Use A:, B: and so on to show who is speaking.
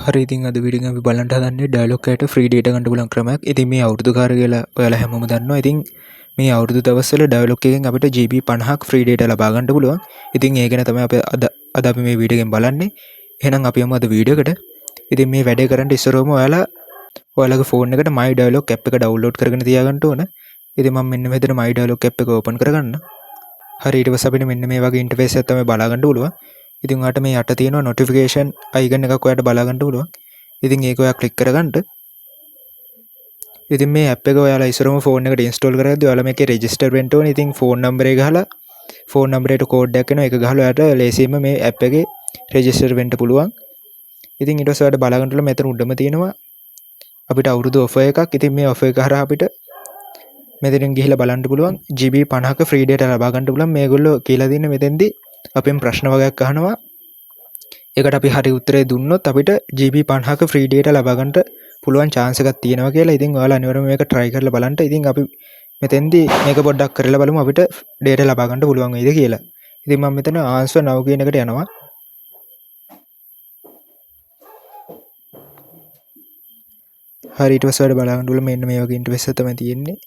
A: හරි ඉතින් අද වීඩියෝ එක අපි බලන්න හදන්නේ ඩයලොග් එකට ෆ්‍රී ඩේටා ගන්න පුළුවන් ක්‍රමයක්. ඉතින් මේ අවුරුදු කාර්ය කියලා ඔයාලා හැමෝම දන්නවා. ඉතින් මේ අවුරුදු දවස්වල ඩයලොග් එකෙන් අපිට GB 50ක් ෆ්‍රී ඩේටා ලබා ගන්න පුළුවන්. ඉතින් ඒ ගැන තමයි අපි අද අපි මේ වීඩියෝ එකෙන් බලන්නේ. එහෙනම් අපි යමු අද වීඩියෝ එකට. ඉතින් මේ වැඩේ කරන්න ඉස්සරවම ඔයාලගේ ෆෝන් එකට My Dialog app එක ඩවුන්ලෝඩ් කරගෙන තියාගන්න ඕන. ඉතින් මම මෙන්න මෙතන My Dialog app එක ඕපන් කරගන්න. හරි ඊට පස්සේ අපිට මෙන්න මේ වගේ ඉන්ටර්ෆේස් එකක් තමයි බලා ගන්න පුළුවන්. ඉතින් ඔයාලට මේ යට තියෙනවා notification icon එකක් ඔයාලට බලා ගන්න පුළුවන්. ඉතින් ඒක ඔයා ක්ලික් කරගන්න. ඉතින් මේ app එක ඔයාලා ඉස්සරම ෆෝන් එකට ඉන්ස්ටෝල් කරගද්දී ඔයාලා මේකේ රෙජිස්ටර් වෙන්න ඕනේ. ඉතින් ෆෝන් නම්බර් එක ගහලා ෆෝන් නම්බරයට කෝඩ් එකක් එනවා. ඒක ගහලා ඔයාලට ලේසියෙන්ම මේ app එකේ රෙජිස්ටර් වෙන්න පුළුවන්. ඉතින් ඊට පස්සේ ඔයාලට බලා ගන්න මෙතන උඩම තියෙනවා අපිට අවුරුදු ඔෆර් එකක්. ඉතින් මේ ඔෆර් එක හරහා අපිට මෙතනින් ගිහිල්ලා බලන්න පුළුවන් GB 50ක ෆ්‍රී ඩේටා ලබා ගන්න පුළුවන්. මේගොල්ලෝ කියලා දෙන්නේ මෙතෙන්දී අපෙන් ප්‍රශ්න වගේක් අහනවා. ඒකට අපි හරි උත්තරේ දුන්නොත් අපිට GB 50ක ෆ්‍රී ඩේටා ලබා ගන්න පුළුවන් chance එකක් තියෙනවා කියලා. ඉතින් ඔයාලා අනිවාර්යයෙන්ම මේක try කරලා බලන්න. ඉතින් අපි මෙතෙන්දී මේක පොඩ්ඩක් කරලා බලමු අපිට ඩේටා ලබා ගන්න පුළුවන් වෙයිද කියලා. ඉතින් මම මෙතන answer now කියන එකට යනවා. හරි ඊට පස්සේ ඔයාලා බලා ගන්න ඕන මෙන්න මේ වගේ ඉන්ටර්ෆේස් එක තමයි තියෙන්නේ.